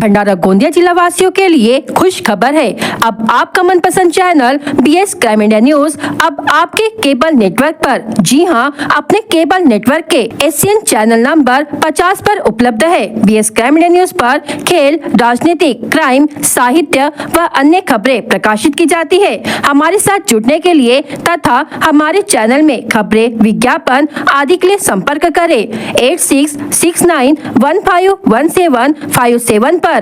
भंडारा गोंदिया जिला वासियों के लिए खुश खबर है। अब आपका मनपसंद channel BS crime India news अब आपके केबल नेटवर्क पर, जी हां, अपने केबल नेटवर्क के एशियन चैनल नंबर 50 पर उपलब्ध है। BS क्राइम इंडिया न्यूज पर खेल, राजनीतिक, क्राइम, साहित्य व अन्य खबरें प्रकाशित की जाती है। हमारे साथ जुड़ने के लिए तथा हमारे चैनल में खबरें, विज्ञापन आदि के लिए संपर्क करें 8669151757 पर।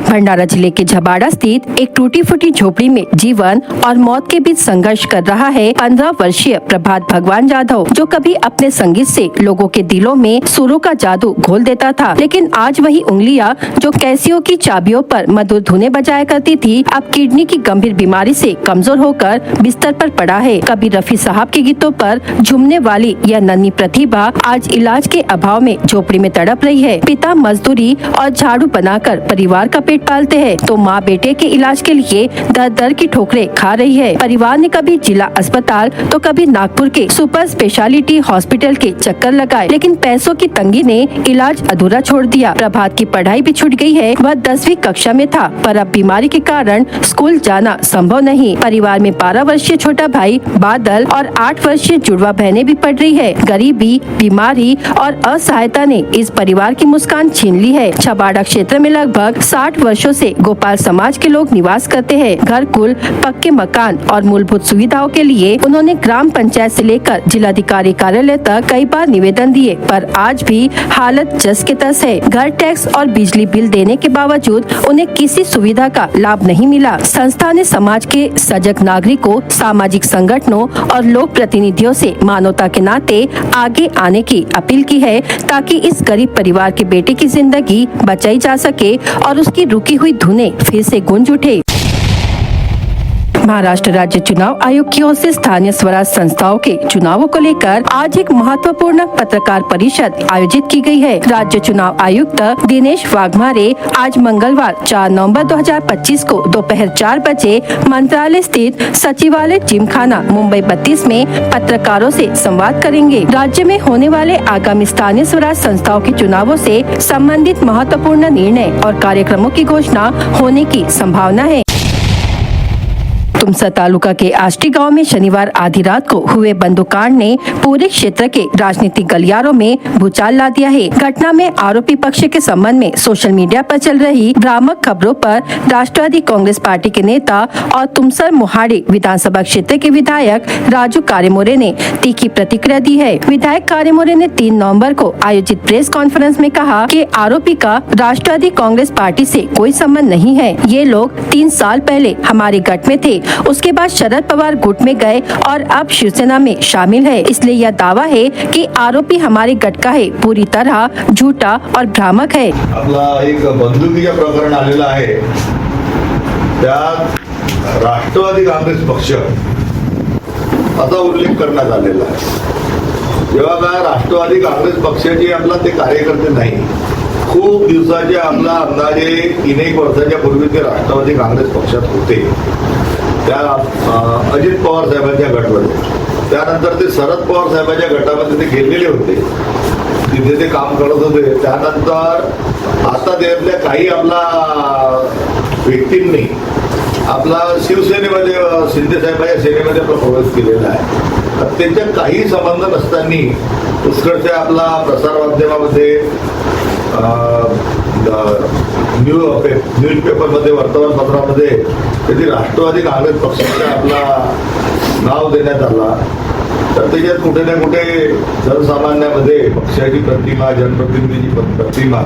भंडारा जिले के झबाड़ा स्थित एक टूटी फूटी झोपड़ी में जीवन और मौत के बीच संघर्ष कर रहा है 15 वर्षीय प्रभात भगवान यादव, जो कभी अपने संगीत से लोगों के दिलों में सुरों का जादू घोल देता था, लेकिन आज वही उंगलियां जो कैसियो की चाबियों पर मधुर धुनें बजाया करती थी, अब किडनी की गंभीर बीमारी से कमजोर होकर बिस्तर पर पड़ा है। कभी रफी साहब के गीतों पर झूमने वाली यह नन्ही प्रतिभा आज इलाज के अभाव में झोपड़ी में तड़प रही है। पिता मजदूरी और झाड़ू बनाकर परिवार का पेट पालते हैं, तो माँ बेटे के इलाज के लिए दर दर की ठोकरें खा रही है। परिवार ने कभी जिला अस्पताल तो कभी नागपुर के सुपर स्पेशलिटी हॉस्पिटल के चक्कर लगाए, लेकिन पैसों की तंगी ने इलाज अधूरा छोड़ दिया। प्रभात की पढ़ाई भी छूट गई है। वह 10वीं कक्षा में था, पर अब बीमारी के कारण स्कूल जाना संभव नहीं। परिवार में 12 वर्षीय छोटा भाई बादल और 8 वर्षीय जुड़वा बहनें भी पढ़ रही है। गरीबी, बीमारी और असहायता ने इस परिवार की मुस्कान छीन ली है। छबाड़ा क्षेत्र में लगभग 60 वर्षों से गोपाल समाज के लोग निवास करते हैं। घर, कुल, पक्के मकान और मूलभूत सुविधाओं के लिए उन्होंने ग्राम पंचायत से लेकर जिलाधिकारी कार्यालय तक कई बार निवेदन दिए, पर आज भी हालत जस के तस है। घर, टैक्स और बिजली बिल देने के बावजूद उन्हें किसी सुविधा का लाभ नहीं मिला। संस्था ने समाज के सजग नागरिकों, सामाजिक संगठनों और लोक प्रतिनिधियों से मानवता के नाते आगे आने की अपील की है, ताकि इस गरीब परिवार के बेटे की जिंदगी बचाई जा सके और उसकी रुकी हुई धुनें फिर से गूंज उठे। महाराष्ट्र राज्य चुनाव आयोग की ओर से स्थानीय स्वराज संस्थाओं के चुनावों को लेकर आज एक महत्वपूर्ण पत्रकार परिषद आयोजित की गई है। राज्य चुनाव आयुक्त दिनेश वाघमारे आज मंगलवार 4 नवंबर 2025 को दोपहर 4 बजे मंत्रालय स्थित सचिवालय जिमखाना मुंबई 32 में पत्रकारों से संवाद करेंगे। राज्य में होने वाले आगामी स्थानीय स्वराज संस्थाओं के चुनावों से संबंधित महत्वपूर्ण निर्णय और कार्यक्रमों की घोषणा होने की संभावना है। तुमसा तालुका के आष्टी गांव में शनिवार आधी रात को हुए बंदूककांड ने पूरे क्षेत्र के राजनीतिक गलियारों में भूचाल ला दिया है। घटना में आरोपी पक्ष के संबंध में सोशल मीडिया पर चल रही भ्रामक खबरों पर राष्ट्रवादी कांग्रेस पार्टी के नेता और तुमसर मोहाड़ी विधानसभा क्षेत्र के विधायक राजू कारेमोरे ने तीखी प्रतिक्रिया दी है। विधायक कारेमोरे ने 3 नवम्बर को आयोजित प्रेस कॉन्फ्रेंस में कहा कि आरोपी का राष्ट्रवादी कांग्रेस पार्टी से कोई संबंध नहीं है। ये लोग 3 साल पहले हमारे गठ में थे, उसके बाद शरद पवार गुट में गए और अब शिवसेना में शामिल है। इसलिए यह दावा है कि आरोपी हमारे गट का है, पूरी तरह झूठा और भ्रामक है। आपला एक बंदुकीचं प्रकरण आलेलं आहे, त्यात राष्ट्रवादी काँग्रेस पक्ष असा उल्लेख करण्यात आलेला आहे। जेव्हा काय राष्ट्रवादी काँग्रेस पक्षाचे आपला ते कार्यकर्ते नाही, खूप दिवसाचे आपला अंदाजे 3-1 वर्षाच्या पूर्वी ते राष्ट्रवादी काँग्रेस पक्षात होते, त्या अजित पवार साहेबांच्या गटामध्ये, त्यानंतर ते शरद पवार साहेबांच्या गटामध्ये ते गेलेले होते, तिथे ते काम करत होते। त्यानंतर आता त्यातल्या काही आपला व्यक्तींनी आपला शिवसेनेमध्ये शिंदे साहेबांच्या सेनेमध्ये प्रवेश केलेला आहे। त्यांच्या काही संबंध नसताना पुष्कळशा आपला प्रसार माध्यमामध्ये न्यूजपेपरमध्ये, वर्तमानपत्रामध्ये कधी राष्ट्रवादी काँग्रेस पक्षाचा आपला नाव देण्यात आला, तर त्याच्यात कुठे ना कुठे जनसामान्यामध्ये पक्षाची प्रतिमा, जनप्रतिनिधीची प्रतिमा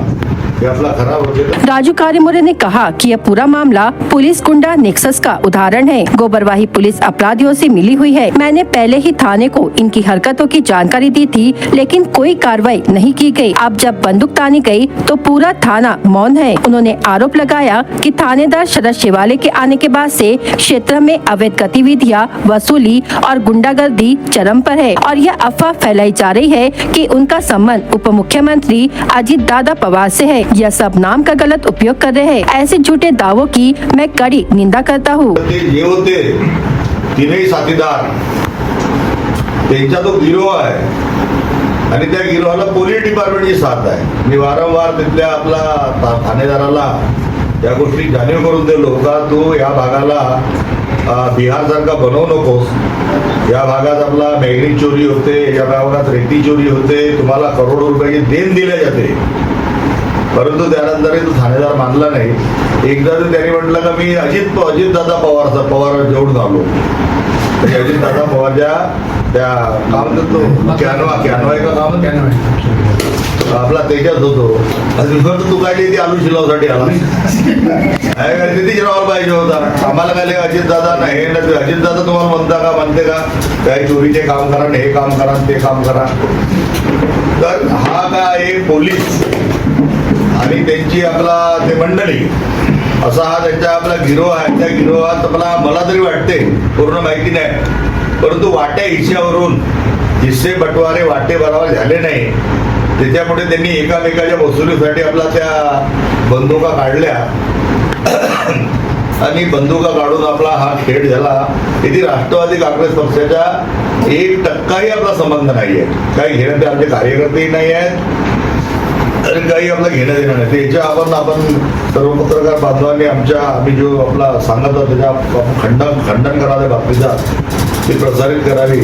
राजू कारेमोरे ने कहा कि यह पूरा मामला पुलिस गुंडा नेक्सस का उदाहरण है। गोबरवाही पुलिस अपराधियों से मिली हुई है। मैंने पहले ही थाने को इनकी हरकतों की जानकारी दी थी, लेकिन कोई कार्रवाई नहीं की गई। अब जब बंदूक तानी गई तो पूरा थाना मौन है। उन्होंने आरोप लगाया कि थानेदार शरद शिवाले के आने के बाद से क्षेत्र में अवैध गतिविधियां, वसूली और गुंडागर्दी चरम पर है, और यह अफवाह फैलाई जा रही है कि उनका संबंध उप मुख्यमंत्री अजित दादा पवार से है। यह सब नाम का गलत उपयोग कर रहे हैं। ऐसे झूठे दावों की मैं कड़ी निंदा करता हूँ। ये होते तीनही साथीदार, त्यांचा तो गिरोह आहे आणि त्या गिरोहाला पोलीस डिपार्टमेंटची साथ आहे. मी वारंवार तिथल्या आपला ठाणेदाराला या गोष्टी जाणीव करून दिलो का तू या भागाला बिहारसारखा बनवू नकोस. या भागात आपला मॅग्नीज चोरी होते, या भागात रेती चोरी होते, तुम्हाला करोडो रुपयाची देण दिले जाते. परंतु त्यानंतरही तो ठाणेदार मानला नाही. एकदा तर त्यांनी म्हटलं का मी अजितदादा पवार जेवढून आलो. अजितदादा पवारच्या त्या काम करतो कॅनवा आहे का काम आपला त्याच्यात होतो. तू काय ती आलू शिलावसाठी आला नितीश रावाला पाहिजे होता. आम्हाला काय अजितदादा नाही. अजितदादा तुम्हाला म्हणता का म्हणते का काही चोरीचे काम करा, हे काम करा, ते काम करा. तर हा का एक पोलीस आणि त्यांची आपला ते मंडळी असा हा त्यांचा आपला गिरोह आहे. त्या गिरोहात मला तरी वाटते, पूर्ण माहिती नाही, परंतु वाट्या हिश्श्यावरून हिस्से बटवारे वाटे बरोबर झाले नाही. त्याच्यामुळे त्यांनी एकामेकाच्या वसुलीसाठी आपला त्या बंदुका काढल्या आणि बंदुका काढून आपला हा खेळ झाला. इथे राष्ट्रवादी काँग्रेस पक्षाच्या 1% आपला संबंध नाहीये. काही घेणं ते आमचे कार्यकर्तेही नाही आहेत आणि काही आपलं घेणं देणं नाही. त्याच्या आपण सर्व पत्रकार बांधवांनी आम्ही जो आपला सांगत आहोत त्याच्या खंडन करावे बातमीचा ती प्रसारित करावी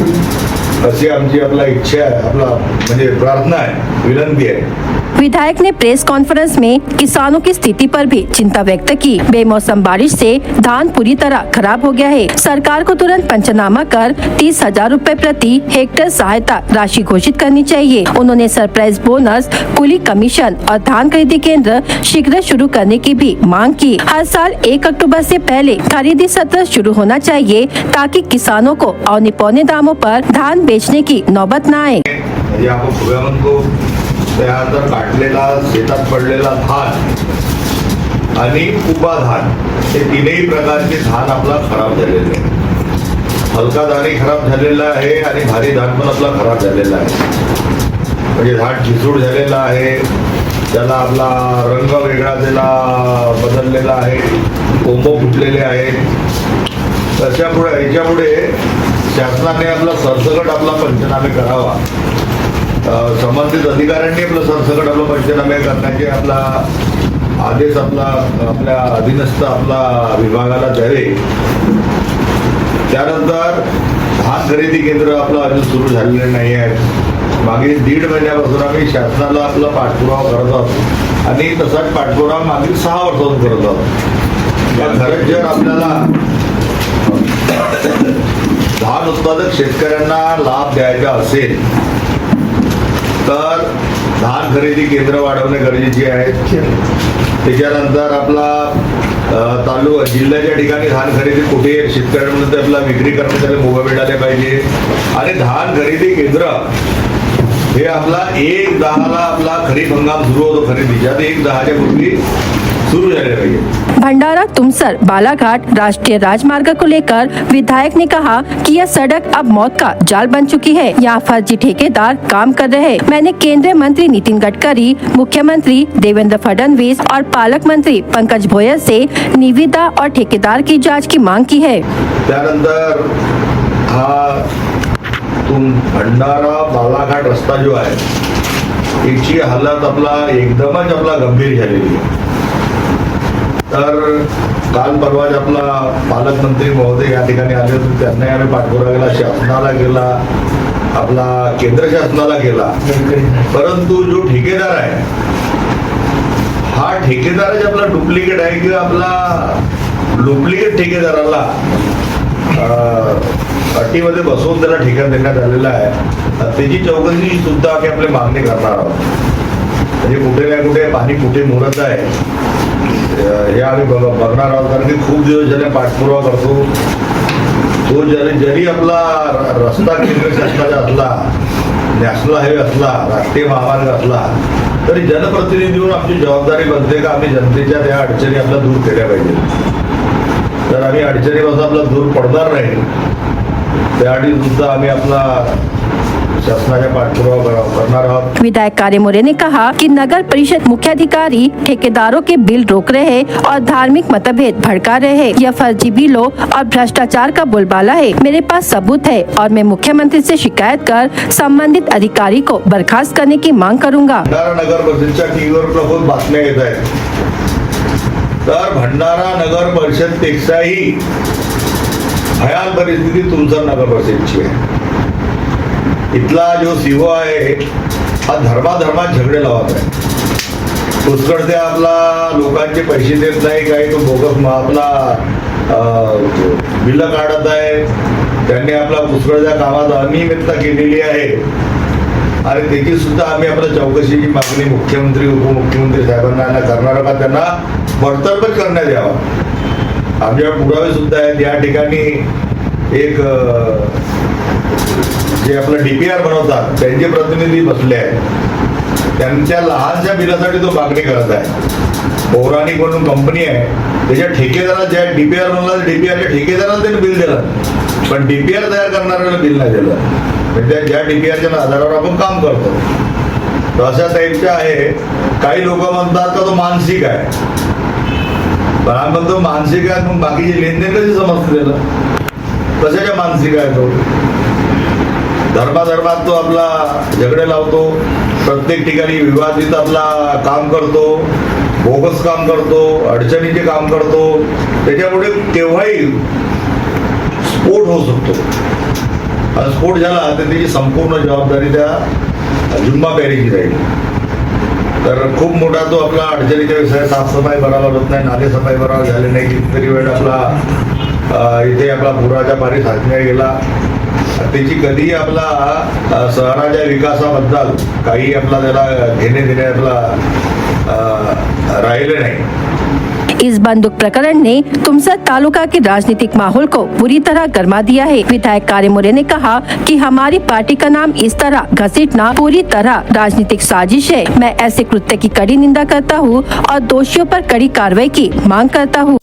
अशी आमची आपला इच्छा आहे, आपला म्हणजे प्रार्थना आहे, विनंती आहे. विधायक ने प्रेस कॉन्फ्रेंस में किसानों की स्थिति पर भी चिंता व्यक्त की. बेमौसम बारिश से धान पूरी तरह खराब हो गया है. सरकार को तुरंत पंचनामा कर 30,000 रुपए प्रति हेक्टेयर सहायता राशि घोषित करनी चाहिए. उन्होंने सरप्राइज बोनस, कुली कमीशन और धान खरीदी केंद्र शीघ्र शुरू करने की भी मांग की. हर साल 1 अक्टूबर से पहले खरीदी सत्र शुरू होना चाहिए ताकि किसानों को औने पौने दामों पर धान बेचने की नौबत न आए. त्यानंतर काढलेला शेतात पडलेला धान आणि उभा धान हे तीनही प्रकारचे धान आपला खराब झालेले आहे. हलका धानही खराब झालेला आहे आणि भारी धान पण आपला खराब झालेला आहे. म्हणजे धान ठिसूळ झालेला आहे, त्याला आपला रंग वेगळा त्याला बदललेला आहे, कोंब फुटलेले आहेत. याच्यापुढे शासनाने आपला सरसकट आपला पंचनामे करावा. संबंधित अधिकाऱ्यांनी आपलं सरसकट आपलं पंचनामे करण्याचे आपला आदेश आपल्या अधीनस्थ आपला विभागाला द्यावे. त्यानंतर धान खरेदी केंद्र आपलं अजून सुरू झालेले नाही आहे. मागील 1.5 महिन्यापासून आम्ही शासनाला आपला पाठपुरावा करत आहोत आणि तसाच पाठपुरावा मागील 6 वर्षापासून करत आहोत. या खरंच जर आपल्याला धान उत्पादक शेतकऱ्यांना लाभ द्यायचा असेल तर धान खरेदी केंद्र वाढवणे गरजेचे आहे. त्याच्यानंतर आपला तालुका जिल्ह्याच्या ठिकाणी धान खरेदी कुठे शेतकऱ्यांमध्ये आपला विक्री करण्यासाठी मोबा मिळाले पाहिजे. आणि धान खरेदी केंद्र हे आपला 1/10 आपला खरीप हंगाम सुरू होतो खरेदीच्या, 1/10 पूर्वी शुरू झाले पाहिजे. भंडारा तुमसर बालाघाट राष्ट्रीय राजमार्ग को लेकर विधायक ने कहा कि यह सड़क अब मौत का जाल बन चुकी है. यहाँ फर्जी ठेकेदार काम कर रहे हैं. मैंने केंद्रीय मंत्री नितिन गडकरी, मुख्यमंत्री देवेंद्र फडणवीस और पालक मंत्री पंकज भोयर से निविदा और ठेकेदार की जांच की मांग की है. त्यानंतर हा भंडारा बालाघाट रस्ता जो आहे याची हालत आपला एकदमच आपला गंभीर झालेली आहे. तर काल परवाच आपला पालकमंत्री महोदय या ठिकाणी आले होते. त्यांनाही आम्ही पाठपुरावा केला, शासनाला केला, आपला केंद्र शासनाला केला. परंतु जो ठेकेदार आहे हा ठेकेदारच आपला डुप्लिकेट आहे किंवा आपला डुप्लिकेट ठेकेदाराला अटीमध्ये बसवून त्याला ठेका देण्यात आलेला आहे. त्याची चौकशी सुद्धा आम्ही आपली मागणी करणार आहोत. म्हणजे कुठे ना कुठे पाणी कुठे मुरत आहे हे आम्ही बघणार आहोत. कारण की खूप दिवस झाले पाठपुरावा करतो. तो जरी आपला रस्ता केंद्र शासनाचा असला, नॅशनल हायवे असला, राष्ट्रीय महामार्ग असला तरी जनप्रतिनिधी म्हणून आमची जबाबदारी बनते का आम्ही जनतेच्या त्या अडचणी आपल्या दूर केल्या पाहिजे. तर आम्ही अडचणीपासून आपला दूर पडणार नाही त्यासाठी सुद्धा आम्ही आपला शासनाचा पाठपुरावा करणार आहोत. विधायक कार्य मोरे ने कहा कि नगर परिषद मुख्याधिकारी ठेकेदारों के बिल रोक रहे हैं और धार्मिक मतभेद भड़का रहे हैं. यह फर्जी बिलों और भ्रष्टाचार का बोलबाला है. मेरे पास सबूत है और मैं मुख्यमंत्री से शिकायत कर संबंधित अधिकारी को बर्खास्त करने की मांग करूंगा. भंडारा नगर परिषदच्या टीव्हीवर खूप बातम्या येत आहेत. तर भंडारा नगर परिषद पेक्षाही भयान परिस्थिती तुमसर नगर परिषदची आहे. इथला जो सीओ आहे हा धर्माधर्मात झगडे लावत आहे. पुष्कळ ते आपला लोकांचे पैसे देत नाही, काही तो बोगस आपला बिल काढत आहे. त्यांनी आपला पुष्कळच्या कामात अनियमितता केलेली आहे आणि त्याची सुद्धा आम्ही आपल्या चौकशीची मागणी मुख्यमंत्री उपमुख्यमंत्री साहेबांना करणार का त्यांना बडतर्फ करण्यात यावा. आमच्या पुरावे सुद्धा आहेत. या ठिकाणी एक जे आपलं DPR बनवतात त्यांचे प्रतिनिधी बसले आहेत. त्यांच्या लहानशा बिलासाठी तो मागणी करत आहे. पौराणिक म्हणून कंपनी आहे, त्याच्या ठेकेदाराला ज्या DPR बनवला DPRच्या ठेकेदाराला त्यांनी बिल दिलं, पण DPR तयार करणाऱ्याला बिल नाही दिलं. म्हणजे ज्या DPRच्या आधारावर आपण काम करतो तर अशा टाईपच्या आहे. काही लोक म्हणतात का तो मानसिक आहे, पण आम्ही म्हणतो मानसिक आहे मग बाकीची लेनदेन कशी समजते त्याला, कशाच्या मानसिक आहे तो. धर्माधर्मात तो आपला झगडे लावतो, प्रत्येक ठिकाणी विवादित आपला काम करतो, बोगस काम करतो, अडचणीचे काम करतो. त्याच्यामुळे केव्हाही स्फोट होऊ शकतो आणि स्फोट झाला तर त्याची संपूर्ण जबाबदारी त्या जुम्मापेरीची राहील. तर खूप मोठा तो आपला अडचणीच्या विषय, साफसफाई बरोबर होत नाही, नाले सफाई बरोबर झाली नाही, कितीतरी वेळ आपला इथे आपला पुराच्या पाणी साचण्या गेला. त्याची कधी आपला शहराच्या विकासाबद्दल काही आपला त्याला घेणे देणे आपला राहिले नाही. इस बंदूक प्रकरण ने तुमसर तालुका के राजनीतिक माहौल को पूरी तरह गरमा दिया है. विधायक कार्य मोरे ने कहा कि हमारी पार्टी का नाम इस तरह घसीटना पूरी तरह राजनीतिक साजिश है. मैं ऐसे कृत्य की कड़ी निंदा करता हूँ और दोषियों पर कड़ी कार्रवाई की मांग करता हूँ.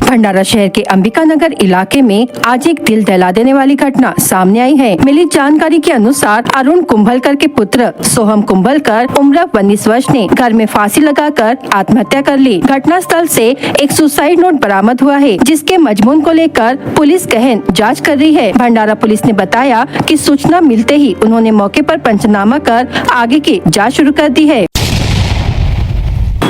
भंडारा शहर के अंबिका नगर इलाके में आज एक दिल दहला देने वाली घटना सामने आई है. मिली जानकारी के अनुसार अरुण कुंभलकर के पुत्र सोहम कुंभलकर उम्र 19 वर्ष ने घर में फांसी लगाकर आत्महत्या कर ली. घटना स्थल से एक सुसाइड नोट बरामद हुआ है, जिसके मजमून को लेकर पुलिस गहन जांच कर रही है. भंडारा पुलिस ने बताया कि सूचना मिलते ही उन्होंने मौके पर पंचनामा कर आगे की जाँच शुरू कर दी है.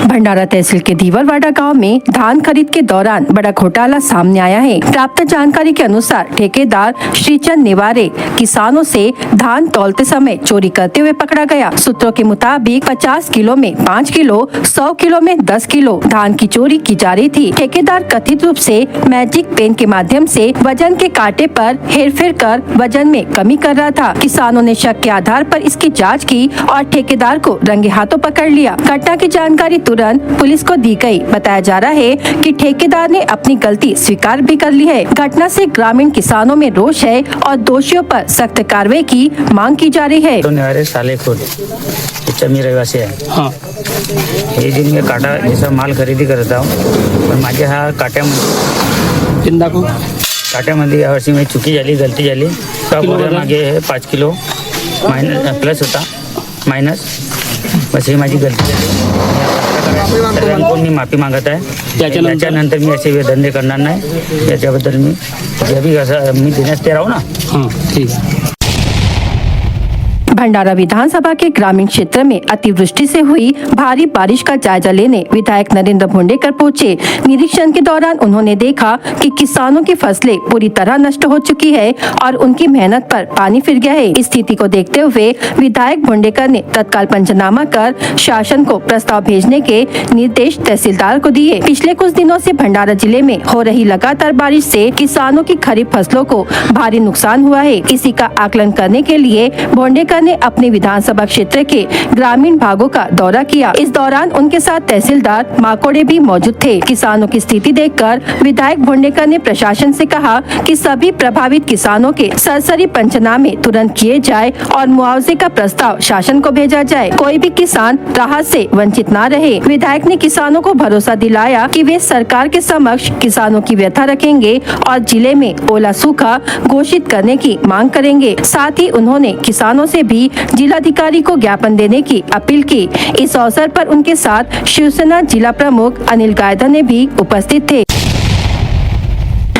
भंडारा तहसील के दीवरवाड़ा गांव में धान खरीद के दौरान बड़ा घोटाला सामने आया है. प्राप्त जानकारी के अनुसार ठेकेदार श्रीचंद निवारे किसानों से धान तौलते समय चोरी करते हुए पकड़ा गया. सूत्रों के मुताबिक 50 किलो में 5 किलो, 100 किलो में 10 किलो धान की चोरी की जा रही थी. ठेकेदार कथित रूप से मैजिक पेन के माध्यम से वजन के कांटे पर हेरफेर कर वजन में कमी कर रहा था. किसानों ने शक के आधार पर इसकी जाँच की और ठेकेदार को रंगे हाथों पकड़ लिया. घटना की जानकारी तुरंत पुलिस को दी गई. बताया जा रहा है कि ठेकेदार ने अपनी गलती स्वीकार भी कर ली है. घटना से ग्रामीण किसानों में रोष है और दोषियों पर सख्त कार्रवाई की मांग की जा रही है. निवारे सालेखोड मी रहिवासी आहे. हां हे जे मी काटा जैसा माल खरेदी करत आहो, पण माझ्या हा काट्यामध्ये यावर्षी मी चुकी झाली, गलती झाली. मागे 5 किलो मायनस प्लस होता, मायनस बस ही माझी गलती झाली. सर्वांकडून मी माफी मागत आहे. त्याच्यानंतर मी असे धंदे करणार नाही. याच्याबद्दल मी जे भी असं मी देण्यास ते राहू ना. हां ठीक आहे. भंडारा विधानसभा के ग्रामीण क्षेत्र में अतिवृष्टि से हुई भारी बारिश का जायजा लेने विधायक नरेंद्र भोंडेकर पहुंचे. निरीक्षण के दौरान उन्होंने देखा कि किसानों की फसलें पूरी तरह नष्ट हो चुकी है और उनकी मेहनत पर पानी फिर गया है. इस स्थिति को देखते हुए विधायक भोंडेकर ने तत्काल पंचनामा कर शासन को प्रस्ताव भेजने के निर्देश तहसीलदार को दिए. पिछले कुछ दिनों से भंडारा जिले में हो रही लगातार बारिश से किसानों की खरीफ फसलों को भारी नुकसान हुआ है. इसी का आकलन करने के लिए भोंडेकर ने उन्होंने अपने विधानसभा क्षेत्र के ग्रामीण भागों का दौरा किया। इस दौरान उनके साथ तहसीलदार माकोड़े भी मौजूद थे। किसानों की स्थिति देखकर विधायक भोंडेकर ने प्रशासन से कहा कि सभी प्रभावित किसानों के सरसरी पंचनामे तुरंत किए जाए और मुआवजे का प्रस्ताव शासन को भेजा जाए। कोई भी किसान राहत से वंचित न रहे। विधायक ने किसानों को भरोसा दिलाया कि वे सरकार के समक्ष किसानों की व्यथा रखेंगे और जिले में ओला सूखा घोषित करने की मांग करेंगे। साथ ही उन्होंने किसानों से भी जिलाधिकारी को ज्ञापन देने की अपील की। इस अवसर पर उनके साथ शिवसेना जिला प्रमुख अनिल गायधर ने भी उपस्थित थे।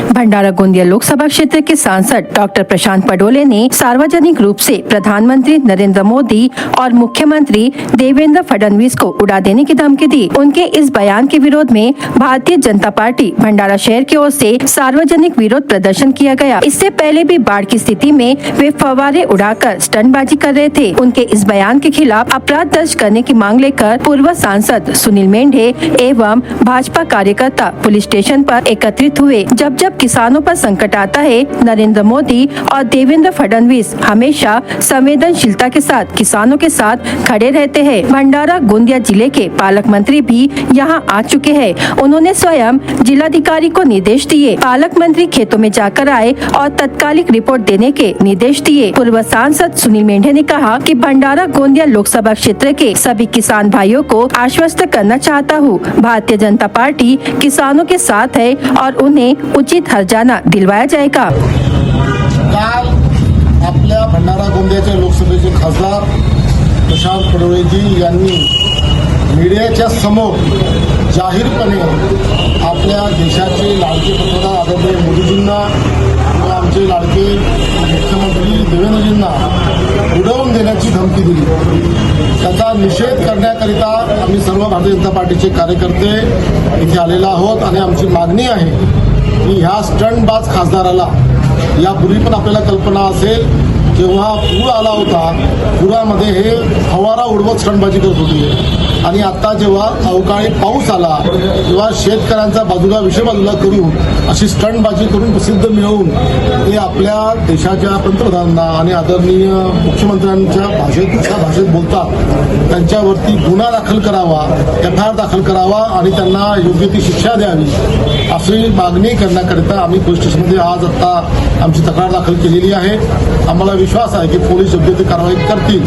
भंडारा गोंदिया लोकसभा क्षेत्र के सांसद डॉक्टर प्रशांत पडोले ने सार्वजनिक रूप से प्रधानमंत्री नरेंद्र मोदी और मुख्यमंत्री देवेंद्र फडणवीस को उड़ा देने की धमकी दी। उनके इस बयान के विरोध में भारतीय जनता पार्टी भंडारा शहर की ओर से सार्वजनिक विरोध प्रदर्शन किया गया। इससे पहले भी बाढ़ की स्थिति में वे फव्वारे उड़ाकर स्टंटबाजी कर रहे थे। उनके इस बयान के खिलाफ अपराध दर्ज करने की मांग लेकर पूर्व सांसद सुनील मेंढे एवं भाजपा कार्यकर्ता पुलिस स्टेशन पर एकत्रित हुए। जब किसानों पर संकट आता है, नरेंद्र मोदी और देवेंद्र फडणवीस हमेशा संवेदनशीलता के साथ किसानों के साथ खड़े रहते हैं। भंडारा गोंदिया जिले के पालक मंत्री भी यहां आ चुके हैं। उन्होंने स्वयं जिलाधिकारी को निर्देश दिए। पालक मंत्री खेतों में जाकर आए और तत्कालिक रिपोर्ट देने के निर्देश दिए। पूर्व सांसद सुनील मेंढे ने कहा कि भंडारा गोंदिया लोकसभा क्षेत्र के सभी किसान भाइयों को आश्वस्त करना चाहता हूँ। भारतीय जनता पार्टी किसानों के साथ है और उन्हें उचित हर्जाना दिलवाया जाएगा। काल आपल्या भंडारा गोंदियाचे लोकसभेचे खासदार प्रशांत पडोळेजी यांनी मीडियाच्या समोर जाहीरपणे आपल्या देशाचे लाडके पंतप्रधान आदरणीय मोदीजींना किंवा आमचे लाडके मुख्यमंत्री देवेंद्रजींना उडवून देण्याची धमकी दिली। त्याचा निषेध करण्याकरिता आम्ही सर्व भारतीय जनता पार्टीचे कार्यकर्ते इथे आलेलो आहोत आणि आमची मागणी आहे की ह्या स्टंटबाज खासदाराला यापूर्वी पण आपल्याला कल्पना असेल, जेव्हा पूर आला होता पुरामध्ये हे फवारा उडवत स्टंटबाजी करत होते आणि आता जेव्हा अवकाळी पाऊस आला तेव्हा शेतकऱ्यांचा विषय बाजूला करून अशी स्टंटबाजी करून प्रसिद्ध मिळवून ते आपल्या देशाच्या पंतप्रधानांना आणि आदरणीय मुख्यमंत्र्यांच्या भाषेत बोलतात। त्यांच्यावरती गुन्हा दाखल करावा, FIR दाखल करावा आणि त्यांना योग्य ती शिक्षा द्यावी अशी मागणी करण्याकरिता आम्ही पोलीस स्टेशनमध्ये आज आता आमची तक्रार दाखल केलेली आहे। आम्हाला विश्वास आहे की पोलीस योग्य ती कारवाई करतील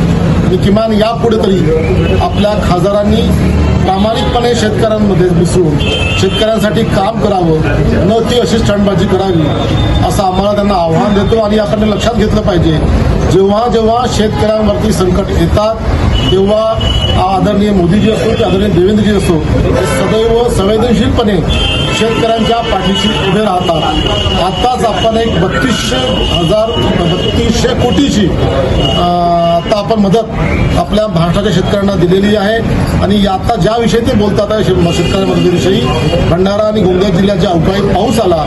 आणि किमान यापुढे तरी आपल्या खासदारांनी प्रामाणिकपणे शेतकऱ्यांमध्ये मिसळून शेतकऱ्यांसाठी काम करावं, न ती अशी स्टंटबाजी करावी असं आम्हाला त्यांना आव्हान देतो। आणि आपण लक्षात घेतलं पाहिजे, जेव्हा जेव्हा शेतकऱ्यांवरती संकट येतात तेव्हा आदरणीय मोदीजी असो की आदरणीय देवेंद्रजी असो ते सदैव संवेदनशीलपणे शेतकऱ्यांच्या पाठीशी उभे राहतात। आताच आपण एक 3200 कोटीची आता आपण मदत आपल्या महाराष्ट्राच्या शेतकऱ्यांना दिलेली आहे आणि आता ज्या विषयी ते बोलतात आहे शेतकऱ्या मदतीविषयी, भंडारा आणि गोंदिया जिल्ह्यात ज्या अवकाळी पाऊस आला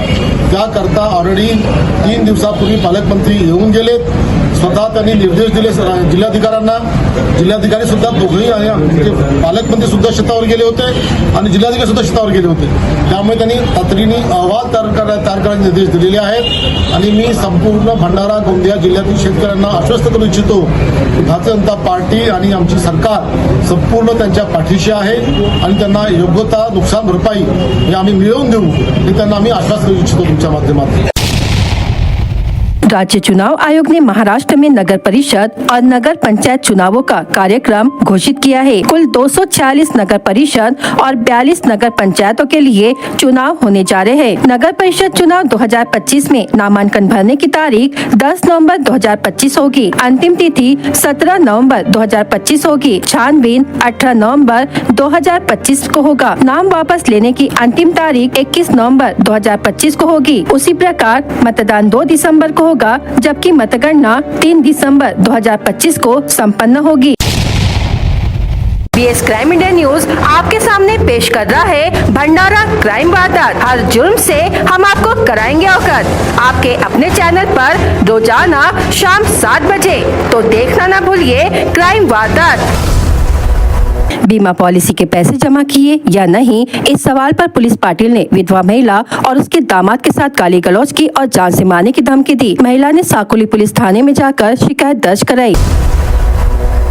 त्याकरता ऑलरेडी 3 दिवसापूर्वी पालकमंत्री येऊन गेलेत। स्वतः त्यांनी निर्देश दिले जिल्हाधिकाऱ्यांना। जिल्हाधिकारी सुद्धा दोघेही म्हणजे पालकमंत्री सुद्धा शेतावर गेले होते आणि जिल्हाधिकारी सुद्धा शेतावर गेले होते। त्यामुळे त्यांनी तातडीने अहवाल तयार करण्याचे निर्देश दिलेले आहेत आणि मी संपूर्ण भंडारा गोंदिया जिल्ह्यातील शेतकऱ्यांना आश्वस्त करू इच्छितो की भारतीय जनता पार्टी आणि आमची सरकार संपूर्ण त्यांच्या पाठीशी आहे आणि त्यांना योग्यता नुकसान भरपाई हे आम्ही मिळवून देऊ हे त्यांना आम्ही आश्वासन करू इच्छितो तुमच्या माध्यमातून। राज्य चुनाव आयोग ने महाराष्ट्र में नगर परिषद और नगर पंचायत चुनावों का कार्यक्रम घोषित किया है। कुल 246 नगर परिषद और 42 नगर पंचायतों के लिए चुनाव होने जा रहे हैं। नगर परिषद चुनाव 2025 में नामांकन भरने की तारीख 10 नवंबर 2025 होगी। अंतिम तिथि 17 नवंबर 2025 होगी। छानबीन 18 नवंबर 2025 को होगा। नाम वापस लेने की अंतिम तारीख 21 नवंबर 2025 को होगी। उसी प्रकार मतदान 2 दिसंबर को होगा, जबकि मतगणना 3 दिसंबर 2025 को संपन्न होगी। BS क्राइम इंडिया न्यूज आपके सामने पेश कर रहा है भंडारा क्राइम वारदात। हर जुर्म से हम आपको कराएंगे अवगत। आपके अपने चैनल पर रोजाना शाम 7 बजे, तो देखना ना भूलिए क्राइम वारदात। बीमा पॉलिसी के पैसे जमा किए या नहीं, इस सवाल पर पुलिस पाटिल ने विधवा महिला और उसके दामाद के साथ गाली गलौज की और जान से मारने की धमकी दी। महिला ने साकोली पुलिस थाने में जाकर शिकायत दर्ज कराई।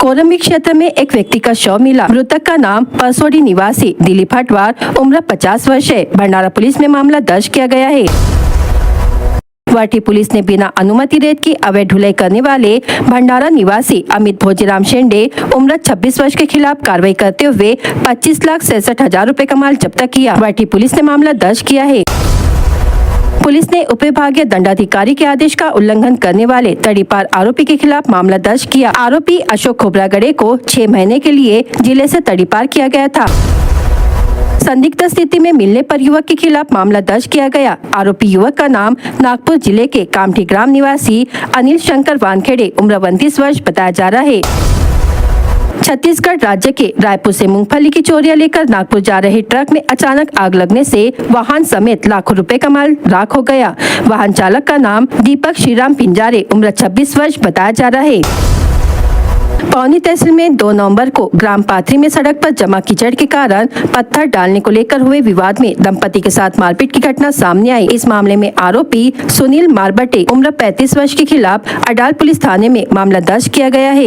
कोरम्बी क्षेत्र में एक व्यक्ति का शव मिला। मृतक का नाम परसोड़ी निवासी दिलीप हटवार, उम्र 50 वर्ष है। भंडारा पुलिस में मामला दर्ज किया गया है। गुवाहाटी पुलिस ने बिना अनुमति रेत की अवैध ढुलाई करने वाले भंडारा निवासी अमित भोजीराम शेंडे, उम्र 26 वर्ष के खिलाफ कार्रवाई करते हुए 25,67,000 रुपए का माल जब्त किया। गुवाहाटी पुलिस ने मामला दर्ज किया है। पुलिस ने उपविभागीय दंडाधिकारी के आदेश का उल्लंघन करने वाले तड़ीपार आरोपी के खिलाफ मामला दर्ज किया। आरोपी अशोक खोबरागड़े को 6 महीने के लिए जिले से तड़ीपार किया गया था। संदिग्ध स्थिति में मिलने पर युवक के खिलाफ मामला दर्ज किया गया। आरोपी युवक का नाम नागपुर जिले के कामठी ग्राम निवासी अनिल शंकर वानखेड़े, उम्र 29 वर्ष बताया जा रहा है। छत्तीसगढ़ राज्य के रायपुर से मूंगफली की चोरियां लेकर नागपुर जा रहे ट्रक में अचानक आग लगने से वाहन समेत लाखों रुपए का माल राख हो गया। वाहन चालक का नाम दीपक श्रीराम पिंजारे, उम्र 26 वर्ष बताया जा रहा है। पौनी तहसील में 2 नवंबर को ग्राम पाथरी में सड़क पर जमा कीचड़ के कारण पत्थर डालने को लेकर हुए विवाद में दंपति के साथ मारपीट की घटना सामने आई। इस मामले में आरोपी सुनील मारबटे, उम्र 35 वर्ष के खिलाफ अडाल पुलिस थाने में मामला दर्ज किया गया है।